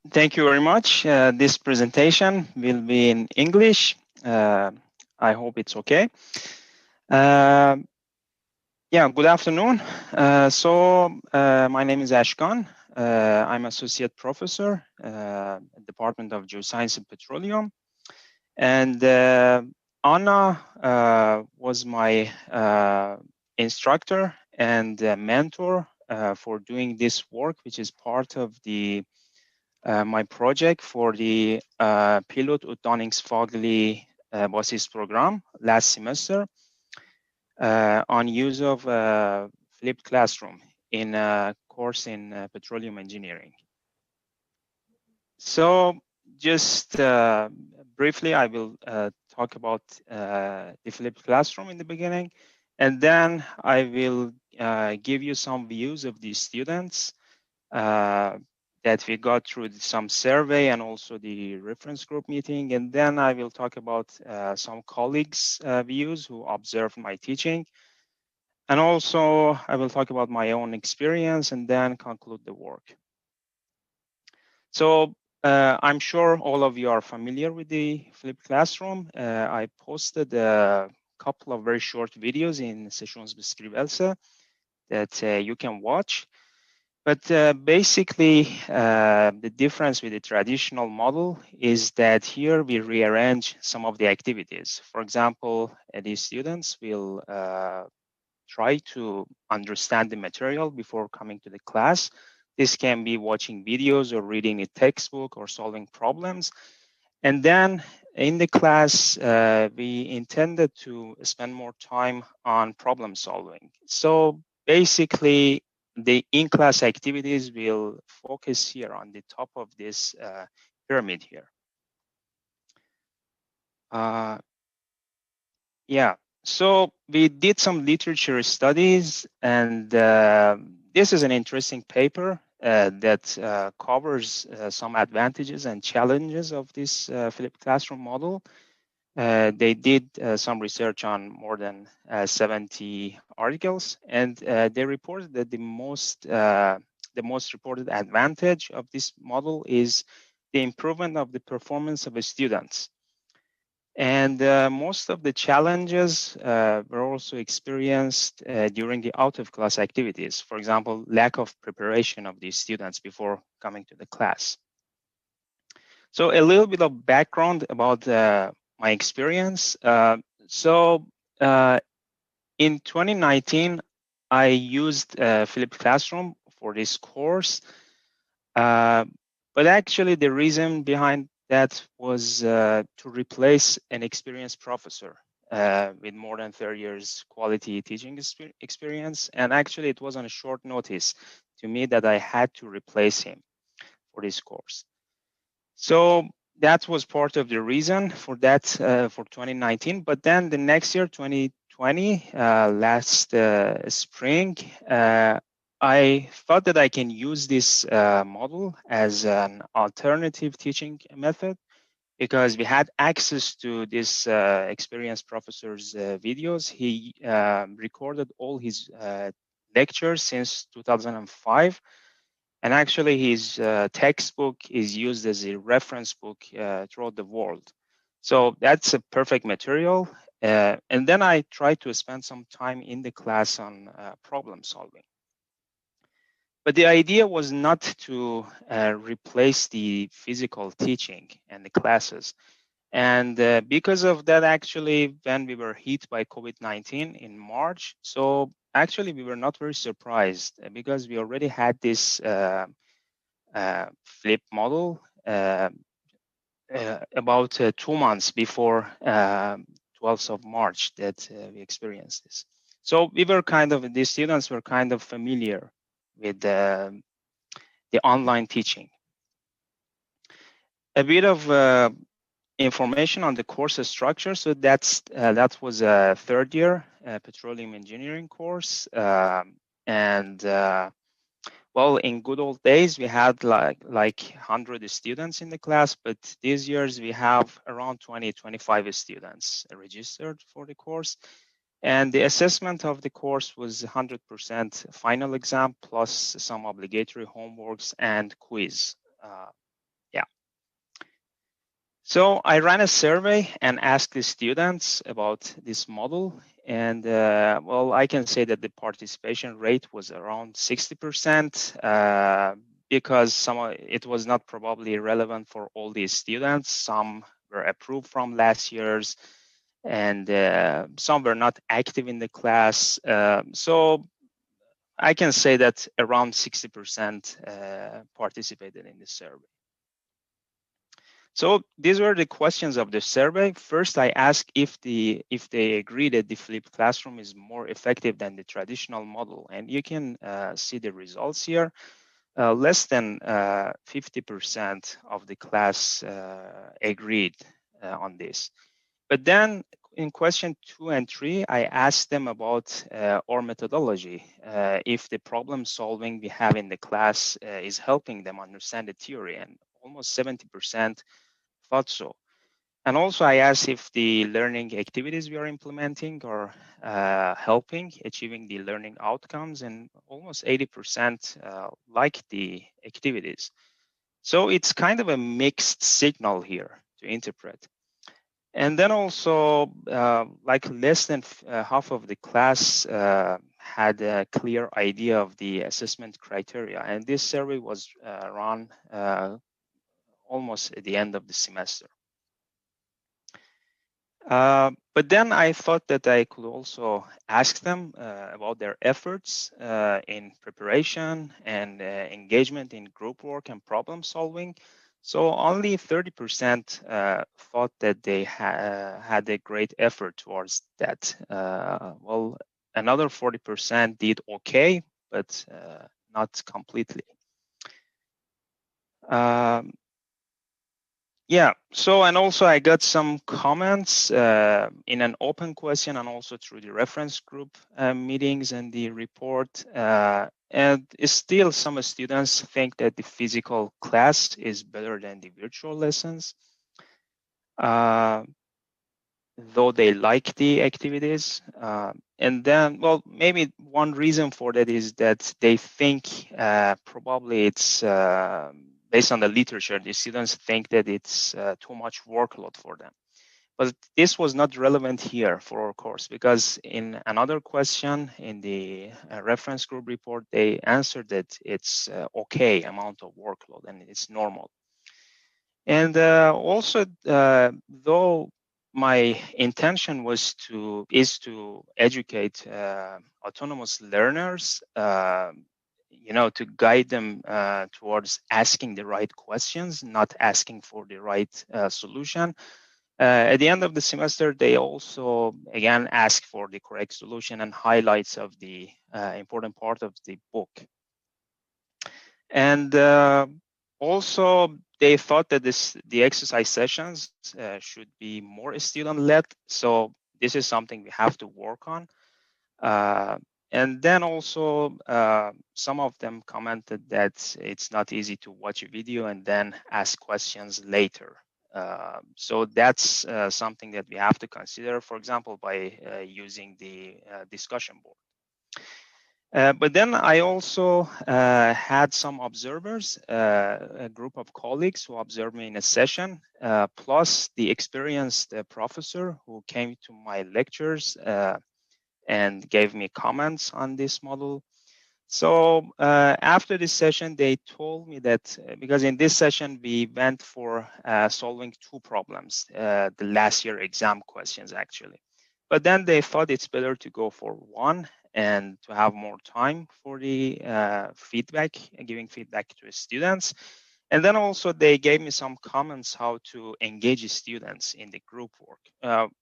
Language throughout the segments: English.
Thank you very much. This presentation will be in English. Uh, I hope it's okay. Uh, yeah, good afternoon. My name is Ashkan. I'm associate professor at Department of Geoscience and Petroleum. And Anna was my instructor and mentor for doing this work, which is part of the my project for the Pilot utdanningsfaglig basis program last semester on use of flipped classroom in a course in petroleum engineering. So just briefly, I will talk about the flipped classroom in the beginning, and then I will give you some views of the students that we got through some survey and also the reference group meeting. And then I will talk about some colleagues' views who observed my teaching. And also I will talk about my own experience and then conclude the work. So I'm sure all of you are familiar with the flipped classroom. I posted a couple of very short videos in sessionsbeskrivelse that you can watch. But basically, the difference with the traditional model is that here we rearrange some of the activities. For example, these students will try to understand the material before coming to the class. This can be watching videos or reading a textbook or solving problems. And then in the class, we intended to spend more time on problem solving. So basically, the in-class activities will focus here on the top of this pyramid here. Yeah, so we did some literature studies, and this is an interesting paper that covers some advantages and challenges of this flipped classroom model. They did some research on more than 70 articles, and they reported that the most reported advantage of this model is the improvement of the performance of the students. And most of the challenges were also experienced during the out-of-class activities. For example, lack of preparation of these students before coming to the class. So a little bit of background about my experience. In 2019, I used flipped classroom for this course. But actually, the reason behind that was to replace an experienced professor with more than 30 years quality teaching experience. And actually, it was on a short notice to me that I had to replace him for this course. So that was part of the reason for that for 2019. But then the next year, 2020, last spring, I thought that I can use this model as an alternative teaching method because we had access to this experienced professor's videos. He recorded all his lectures since 2005. And actually, his textbook is used as a reference book throughout the world. So that's a perfect material. And then I try to spend some time in the class on problem solving. But the idea was not to replace the physical teaching and the classes. And because of that, actually, when we were hit by COVID-19 in March, so actually we were not very surprised because we already had this flip model about 2 months before 12th of March that we experienced this. So we were the students were kind of familiar with the online teaching. A bit of information on the course structure. So that was a third year petroleum engineering course. Well, in good old days, we had like 100 students in the class, but these years we have around 25 students registered for the course. And the assessment of the course was 100% final exam plus some obligatory homeworks and quiz. So I ran a survey and asked the students about this model. And well, I can say that the participation rate was around 60% because it was not probably relevant for all these students. Some were approved from last year's and some were not active in the class. So I can say that around 60% participated in the survey. So these were the questions of the survey. First, I asked if they agree that the flipped classroom is more effective than the traditional model, and you can see the results here. Less than 50% of the class agreed on this. But then in question 2 and 3, I asked them about our methodology, if the problem solving we have in the class is helping them understand the theory, and almost 70% thought so. And also I asked if the learning activities we are implementing are helping achieving the learning outcomes, and almost 80% like the activities. So it's kind of a mixed signal here to interpret. And then also, like less than half of the class had a clear idea of the assessment criteria. And this survey was run almost at the end of the semester. But then I thought that I could also ask them about their efforts in preparation and engagement in group work and problem solving. So only 30% thought that they had a great effort towards that. Well, another 40% did okay, but not completely. Yeah, so and also I got some comments in an open question and also through the reference group meetings and the report. And still some students think that the physical class is better than the virtual lessons, though they like the activities. And then, well, maybe one reason for that is that they think probably it's based on the literature, the students think that it's too much workload for them. But this was not relevant here for our course, because in another question in the reference group report, they answered that it's okay amount of workload and it's normal. And also, though my intention is to educate autonomous learners, to guide them towards asking the right questions, not asking for the right solution. At the end of the semester, they also again ask for the correct solution and highlights of the important part of the book. And also, they thought that the exercise sessions should be more student-led. So this is something we have to work on. And then also, some of them commented that it's not easy to watch a video and then ask questions later. So that's something that we have to consider, for example, by using the discussion board. But then I also had some observers, a group of colleagues who observed me in a session, plus the experienced professor who came to my lectures and gave me comments on this model. So after this session, they told me that because in this session, we went for solving two problems, the last year exam questions actually. But then they thought it's better to go for one and to have more time for the feedback and giving feedback to the students. And then also they gave me some comments how to engage students in the group work.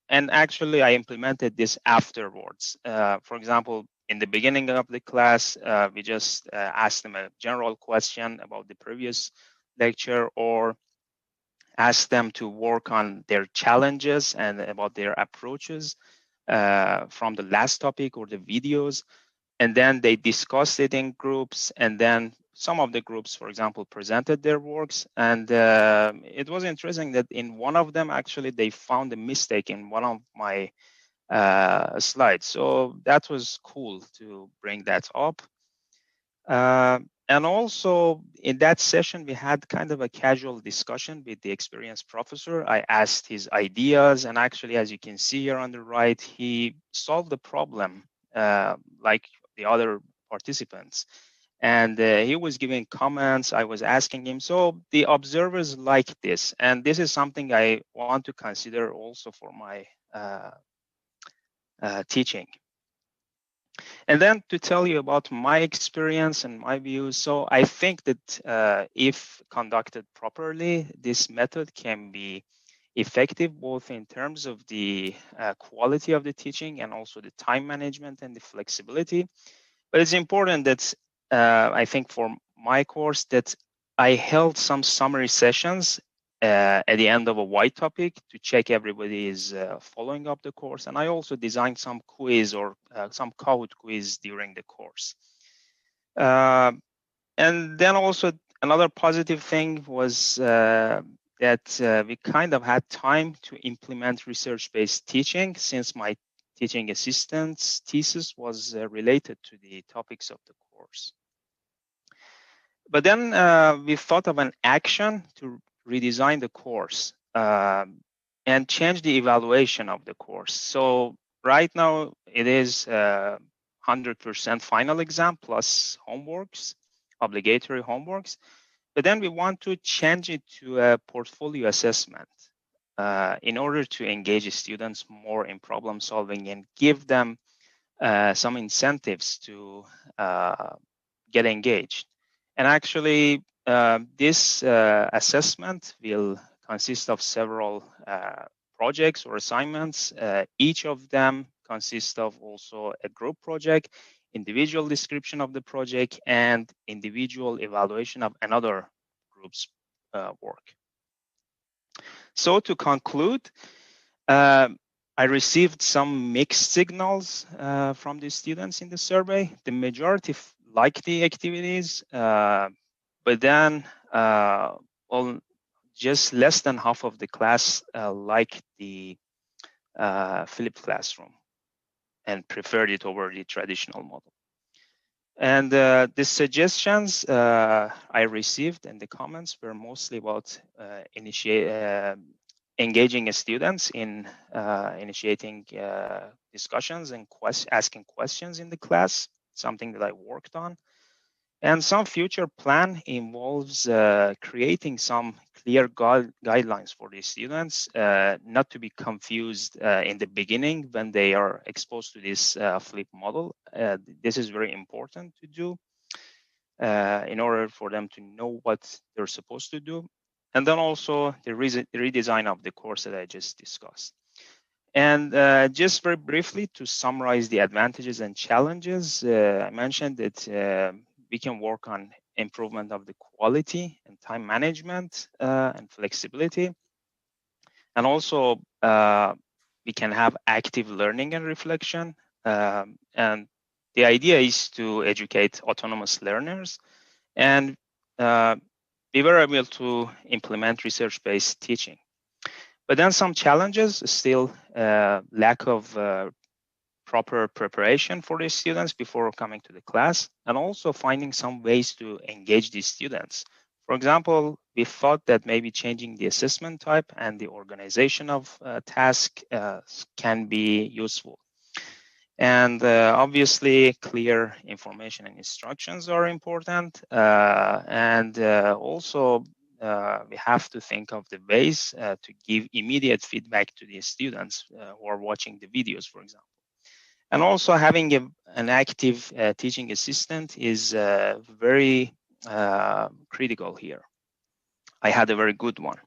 And actually I implemented this afterwards. For example, in the beginning of the class, we just asked them a general question about the previous lecture, or ask them to work on their challenges and about their approaches from the last topic or the videos. And then they discussed it in groups. And then some of the groups, for example, presented their works. And it was interesting that in one of them, actually, they found a mistake in one of my slides. So that was cool to bring that up. And also in that session, we had kind of a casual discussion with the experienced professor. I asked his ideas, and actually, as you can see here on the right, he solved the problem like the other participants. And he was giving comments. I was asking him. So the observers like this. And this is something I want to consider also for my teaching. And then to tell you about my experience and my views. So I think that if conducted properly, this method can be effective both in terms of the quality of the teaching and also the time management and the flexibility. But it's important that I think for my course that I held some summary sessions at the end of a white topic to check everybody is following up the course. And I also designed some quiz or some Kahoot quiz during the course. And then also another positive thing was that we kind of had time to implement research-based teaching since my teaching assistant's thesis was related to the topics of the course. But then we thought of an action to redesign the course and change the evaluation of the course. So right now it is 100% final exam plus homeworks, obligatory homeworks. But then we want to change it to a portfolio assessment in order to engage students more in problem solving and give them some incentives to get engaged. And actually, this assessment will consist of several projects or assignments. Each of them consists of also a group project, individual description of the project, and individual evaluation of another group's work. So to conclude, I received some mixed signals from the students in the survey. The majority like the activities, but then well, just less than half of the class liked the flipped classroom and preferred it over the traditional model. And the suggestions I received and the comments were mostly about engaging students in initiating discussions and asking questions in the class, something that I worked on. And some future plan involves creating some clear guidelines for the students, not to be confused in the beginning when they are exposed to this flip model. This is very important to do in order for them to know what they're supposed to do. And then also the redesign of the course that I just discussed. And just very briefly to summarize the advantages and challenges, I mentioned that we can work on improvement of the quality and time management and flexibility. And also we can have active learning and reflection. And the idea is to educate autonomous learners and we were able to implement research-based teaching. But then some challenges, still lack of proper preparation for the students before coming to the class, and also finding some ways to engage these students. For example, we thought that maybe changing the assessment type and the organization of tasks can be useful. And obviously, clear information and instructions are important. And also, we have to think of the ways to give immediate feedback to the students who are watching the videos, for example. And also having an active teaching assistant is very critical here. I had a very good one.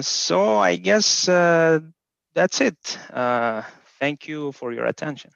So I guess that's it. Thank you for your attention.